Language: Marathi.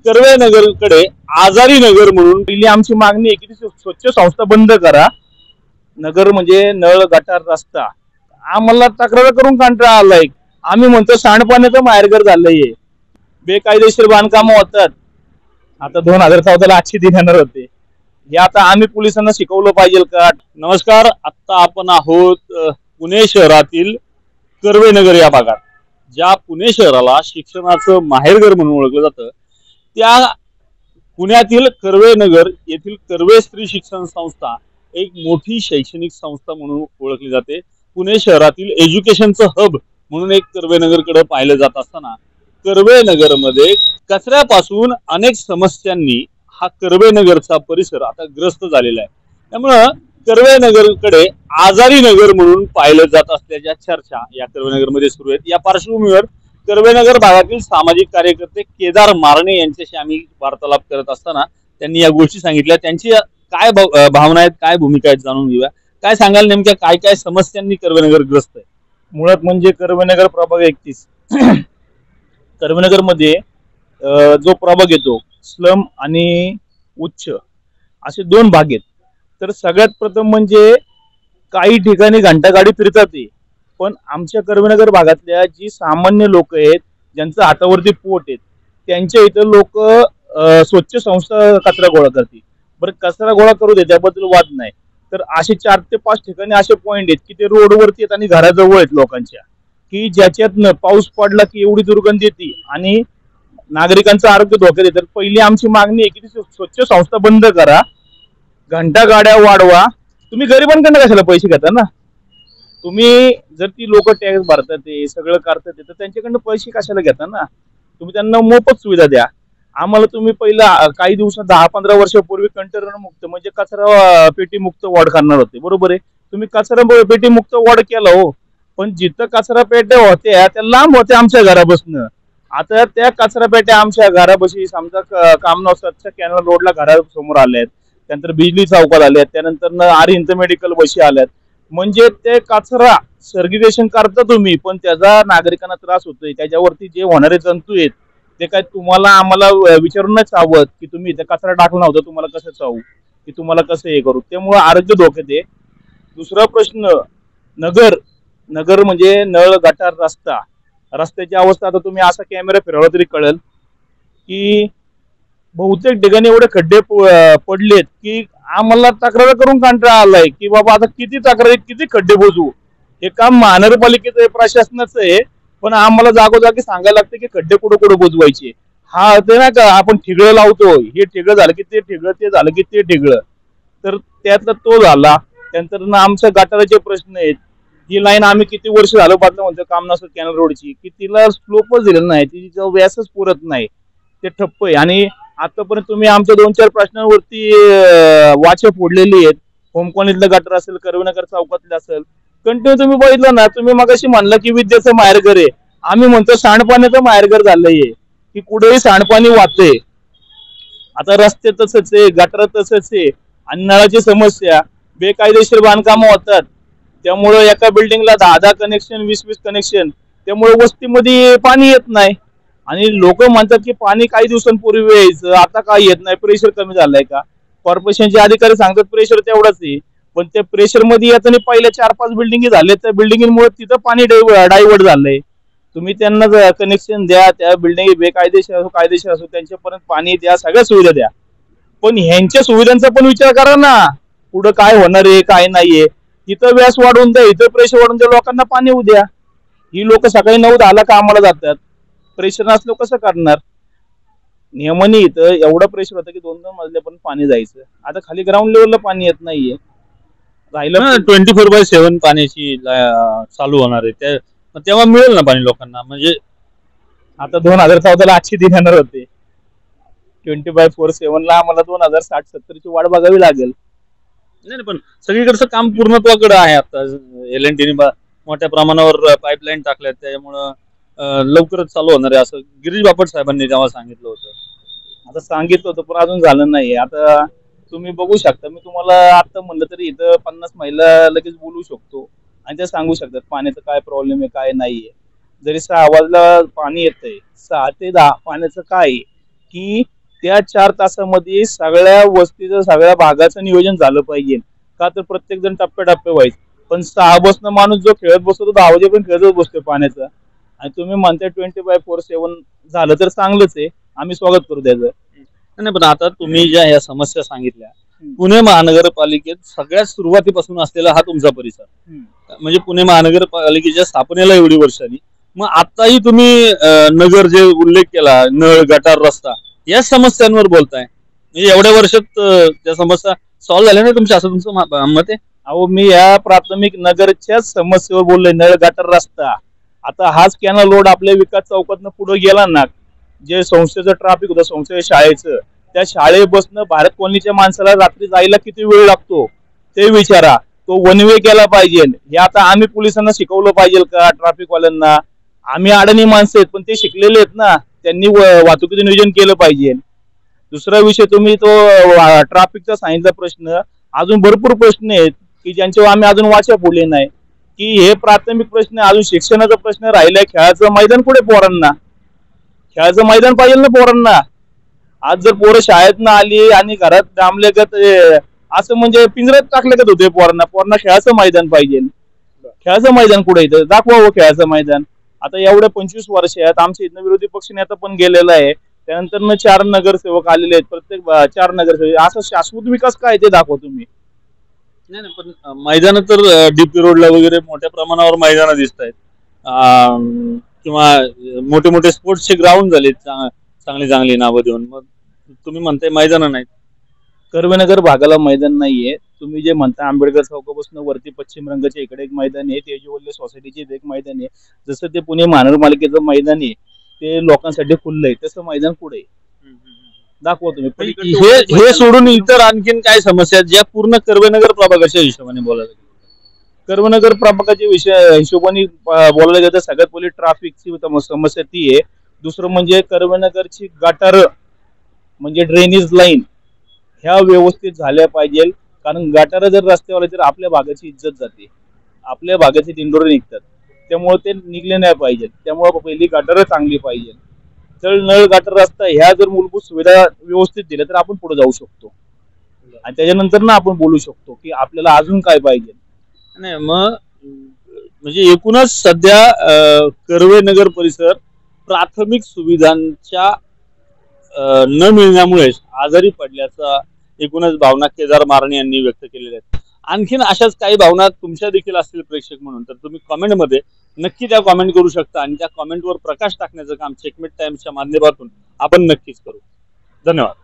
कर्वे नगरकडे आजारी नगर म्हणून पहिली आमची मागणी आहे की ती स्वच्छ संस्था बंद करा. नगर म्हणजे नळ गटार रस्ता आम्हाला तक्रार करून कंटाळा आलाय. आम्ही म्हणतो सांडपाण्याचं माहेरघर झालंय. बेकायदेशीर बांधकाम होतात. आता 2014ला आजची दिन येणार होते. हे आता आम्ही पोलिसांना शिकवलं पाहिजे का? नमस्कार, आता आपण आहोत पुणे शहरातील कर्वे नगर या भागात. ज्या पुणे शहराला शिक्षणाचं माहेरघर म्हणून ओळखलं जातं त्या पुण्यातील कर्वे नगर येथील कर्वे स्त्री शिक्षण संस्था एक मोठी शैक्षणिक संस्था म्हणून ओळखली जाते. पुणे शहरातील एज्युकेशनचं हब म्हणून एक कर्वे नगरकडे पाहिलं जात असताना कर्वे नगरमध्ये कचऱ्यापासून अनेक समस्यांनी हा कर्वे नगरचा परिसर आता ग्रस्त झालेला आहे. त्यामुळं कर्वे नगरकडे आजारी नगर म्हणून पाहिलं जात असल्याच्या चर्चा या कर्वे नगरमध्ये सुरू आहेत. या पार्श्वभूमीवर कर्वे नगर भागातील सामाजिक कार्यकर्ते केदार मारणे यांच्याशी आम्ही वार्तालाप करत असताना त्यांनी या गोष्टी सांगितल्या. त्यांची काय भावना आहेत, काय भूमिका आहेत जाणून घेऊया. काय सांगाल नेमक्या काय काय समस्यांनी कर्वे नगर ग्रस्त आहे? मुळात म्हणजे कर्वे नगर प्रभाग 31 कर्वे नगर मध्ये जो प्रभाग येतो स्लम आणि उच्च असे दोन भाग आहेत. तर सगळ्यात प्रथम म्हणजे काही ठिकाणी घंटागाडी फिरतात, पण आमच्या कर्वेनगर भागातल्या जी सामान्य लोक आहेत ज्यांचं हातावरती पोट आहेत त्यांच्या इथं लोक स्वच्छ संस्था कचरा गोळा करते. बरं, कचरा गोळा करू दे, त्याबद्दल वाद नाही. तर असे 4 ते 5 ठिकाणी असे पॉइंट आहेत की ते रोडवरती आहेत आणि घराजवळ आहेत लोकांच्या, की ज्याच्यातनं पाऊस पडला की एवढी दुर्गंधी येते आणि नागरिकांचं आरोग्य धोक्यात येतं. तर पहिली आमची मागणी आहे की ती स्वच्छ संस्था बंद करा, घंटा गाड्या वाढवा. तुम्ही गरिबांकडनं कशाला पैसे घेता ना? तुम्ही जर ती लोक टॅक्स भरतात ते सगळं करतात तर त्यांच्याकडनं पैसे कशाला घेता ना? तुम्ही त्यांना मोफत सुविधा द्या. आम्हाला तुम्ही पहिला काही दिवसात 10-15 वर्षापूर्वी कंटेनर मुक्त म्हणजे कचरा पेटी मुक्त वॉर्ड करणार होते, बरोबर आहे? तुम्ही कचरा पेटी मुक्त वॉर्ड केला हो, पण जिथं कचरा पेट्या होत्या त्या लांब होत्या आमच्या घरापासून. आता त्या कचरा पेट्या आमच्या घरापाशी समजा कामनावरच्या कॅनल रोडला घरासमोर आल्यात, त्यानंतर बिजली चौकात आल्यात, त्यानंतर आर्यंत मेडिकल बशी आल्यात. म्हणजे ते कचरा सर्गिटेशन करता तुम्ही, पण त्याचा नागरिकांना त्रास होतोय. त्याच्यावरती जे होणारे जंतू आहेत ते काय तुम्हाला आम्हाला विचारूनच चावत की तुम्ही इथे कचरा टाकला नव्हता, तुम्हाला कसं चावू, की तुम्हाला कसं हे करू? त्यामुळे आरोग्य धोक्यात आहे. दुसरा प्रश्न, नगर म्हणजे नळ गटार रस्ता. रस्त्याची अवस्था आता तुम्ही असा कॅमेरा फिरवला तरी कळेल की बहुतेक ठिकाणी एवढे खड्डे पडलेत की आम्हाला तक्रार करून कंटाळा आलाय की बाबा आता किती तक्रारी, किती खड्डे बुजवू. हे काम महानगरपालिकेचं आहे, प्रशासनाचं आहे, पण आम्हाला जागोजागी सांगायला लागतं की खड्डे कुठं कुठं बुजवायचे. हा ते ना का आपण ठिगळं लावतो, हे ठिगळं झालं की ते ठिगळं, ते झालं की ते ठिगळं. तर त्यातला तो झाला. त्यानंतर आमच्या गटाराचे प्रश्न आहेत. ही लाईन आम्ही किती वर्ष झालं बदला म्हणतो कामनासर कॅनल रोडची, की तिला स्लोपच दिलेलं नाही, तिचा व्यासच पुरत नाही, ते ठप्प आहे. आणि आतापर्यंत तुम्ही आमच्या 2-4 प्रश्नांवरती वाचे फोडलेली आहेत. होम कॉलनीतलं गटर असेल, कर्वेनगर चौकातलं असेल, कंटिन्यू तुम्ही बघितलं ना. तुम्ही मगाशी म्हणलं की विद्याचं माहेरघर आहे, आम्ही म्हणतो सांडपाण्याचं माहेरघर झालंय की कुठेही सांडपाणी वाहतंय. आता रस्ते तसंच आहे, गटर तसंच आहे, आणि नळाची समस्या, बेकायदेशीर बांधकाम होतात. त्यामुळे एका बिल्डिंगला 10-10 कनेक्शन, 20-20 कनेक्शन, त्यामुळे वस्तीमध्ये पाणी येत नाही. आणि लोक म्हणतात की पाणी काही दिवसांपूर्वी यायचं, आता काय येत नाही, प्रेशर कमी झालंय का? कॉर्पोरेशनचे अधिकारी सांगतात प्रेशर तेवढंच आहे, पण त्या प्रेशर मध्ये येताना पहिल्या 4-5 बिल्डिंगी झाल्या, त्या बिल्डिंगमुळे तिथं पाणी डायव्हर्ट झालंय. तुम्ही त्यांना कनेक्शन द्या, त्या बिल्डिंग बेकायदेशीर असो कायदेशीर असो त्यांच्यापर्यंत पाणी द्या, सगळ्या सुविधा द्या. पण ह्यांच्या सुविधांचा पण विचार करा ना, पुढं काय होणार आहे काय नाहीये. इथं व्यास वाढवून द्या, इथं प्रेशर वाढवून द्या, लोकांना पाणी होऊ द्या. ही लोक सकाळी 9-10 कामाला जातात, प्रेशर नसलो कसं करणार? नियमाने इथं एवढं प्रेशर होतं की 2-2 मजल्यापर्यंत पाणी जायचं. आता खाली ग्राउंड लेवलला पाणी येत नाहीये. राहिलं 24/7 पाण्याची चालू होणार आहे, तेव्हा मिळेल ना पाणी लोकांना. म्हणजे आता 2014ला आजची दिन येणार होते. 24/7ला आम्हाला 2060-70ची वाट बघावी लागेल. नाही पण सगळीकडचं काम पूर्णत्वाकडे आहे. आता LNT मोठ्या प्रमाणावर पाईपलाईन टाकल्यात, त्यामुळं लवकरच चालू होणार आहे असं गिरीश बापट साहेबांनी तेव्हा सांगितलं होतं. आता सांगितलं होतं पण अजून झालं नाही. आता तुम्ही बघू शकता, मी तुम्हाला आता म्हणलं तरी इथं 50 महिला लगेच बोलू शकतो आणि त्या सांगू शकतात पाण्याचा काय प्रॉब्लेम आहे काय नाहीये. जरी 6 वाजला पाणी येतंय, 6 ते 10 पाण्याचं काय की त्या 4 तासामध्ये सगळ्या वस्तीचं सगळ्या भागाचं नियोजन झालं पाहिजे. का तर प्रत्येक जण टप्प्याटप्पे व्हायचं. पण 6 बसनं माणूस जो खेळत बसतो तो 10 वाजेपर्यंत खेळतच बसतोय पाण्याचा. आणि तुम्ही म्हणताय 24/7 झालं तर चांगलंच आहे. आम्ही स्वागत करू त्याचं. नाही पण आता तुम्ही ज्या ह्या समस्या सांगितल्या, पुणे महानगरपालिकेत सगळ्यात सुरुवातीपासून असलेला हा तुमचा परिसर, म्हणजे पुणे महानगरपालिकेच्या स्थापनेला एवढी वर्षांनी, मग आताही तुम्ही नगर जे उल्लेख केला, नळ गटार रस्ता या समस्यांवर बोलताय, म्हणजे एवढ्या वर्षात त्या समस्या सॉल्व्ह झाल्या नाही तुमच्या, असं तुमचं मत आहे? अहो मी या प्राथमिक नगरच्याच समस्येवर बोललोय. नळ गटार रस्ता. आता हाच कॅनल रोड आपल्या विकास चौकातनं पुढे गेला ना, जे संस्थेचं ट्रॅफिक होतं संस्थेच्या शाळेचं, त्या शाळे बसनं भारत कॉलनीच्या माणसाला रात्री जायला किती वेळ लागतो ते विचारा. तो वन वे केला पाहिजे. हे आता आम्ही पोलिसांना शिकवलं पाहिजे का ट्रॅफिक वाल्यांना? आम्ही अडाणी माणसं आहेत पण ते शिकलेले आहेत ना, त्यांनी वाहतुकीचं नियोजन केलं पाहिजे. दुसरा विषय तुम्ही तो ट्रॅफिकचा सांगितला प्रश्न, अजून भरपूर प्रश्न आहेत की ज्यांच्यावर आम्ही अजून वाचा बोलले नाही. की हे प्राथमिक प्रश्न, अजून शिक्षणाचा प्रश्न राहिलाय. खेळाचं मैदान कुठे पोरांना? खेळाचं मैदान पाहिजे ना पोरांना. आज जर पोरं शाळेतनं आली आणि घरात डांबलेगत असं म्हणजे पिंजऱ्यात टाकलेगत होते पोरांना. पोरांना खेळाचं मैदान पाहिजे. खेळाचं मैदान कुठे येतं? दाखवा खेळाचं मैदान. आता एवढ्या 25 वर्षात आमच्या इथनं विरोधी पक्ष नेता पण गेलेला आहे. त्यानंतर 4 नगरसेवक आलेले आहेत. प्रत्येक 4 नगरसेवक. असं शाश्वत विकास काय ते दाखवा तुम्ही. नाही पण मैदान तर डीपी रोडला वगैरे मोठ्या प्रमाणावर मैदानं दिसत आहेत, किंवा मोठे मोठे स्पोर्ट्सचे ग्राउंड झाले चांगली चांगली नावं देऊन. मग तुम्ही म्हणताय मैदान नाहीत. कर्वेनगर भागाला मैदान नाहीये. तुम्ही जे म्हणता आंबेडकर चौकापासून वरती पश्चिम रंगाच्या इकडे एक मैदान आहे, तेजवल्ले सोसायटीचे एक मैदान आहे. जसं ते पुणे महानगरपालिकेचं मैदान आहे ते लोकांसाठी खुलं आहे, तसं मैदान पुढे दाखवा तुम्ही. हे सोडून इतर आणखीन काय समस्या ज्या पूर्ण कर्वेनगर प्रभागाच्या हिशोबाने बोलायला गेलं? कर्वेनगर प्रभागाच्या हिशोबाने बोलायला गेलं तर सगळ्यात पहिली ट्रॅफिकची समस्या ती आहे. दुसरं म्हणजे कर्वेनगरची गटार म्हणजे ड्रेनेज लाईन ह्या व्यवस्थित झाल्या पाहिजे. कारण गटार जर रस्त्यावर आले तर आपल्या भागाची इज्जत जाते, आपल्या भागाचे दिंडोरे निघतात. त्यामुळे ते निघले नाही पाहिजेत. त्यामुळे पहिली गटार चांगली पाहिजे. तर नळ गटार रस्ता ह्या जर मूलभूत सुविधा व्यवस्थित दिल्या तर आपण पुढे जाऊ शकतो आणि त्याच्यानंतर ना आपण बोलू शकतो की आपल्याला अजून काय पाहिजे. नाही मग म्हणजे एकूणच सध्या कर्वेनगर परिसर प्राथमिक सुविधांच्या न मिळण्यामुळे आजारी पडल्याचा एकूणच भावना केदार मारणे यांनी व्यक्त केलेल्या आहेत. आणखीन अशाच काही भावना तुमच्या देखील असतील प्रेक्षक म्हणून, तर तुम्ही कमेंटमध्ये नक्की त्या कमेंट करू शकता आणि त्या कमेंटवर प्रकाश टाकण्याचं काम चेकमेट टाइम्सच्या माध्यमातून आपण नक्कीच करू. धन्यवाद.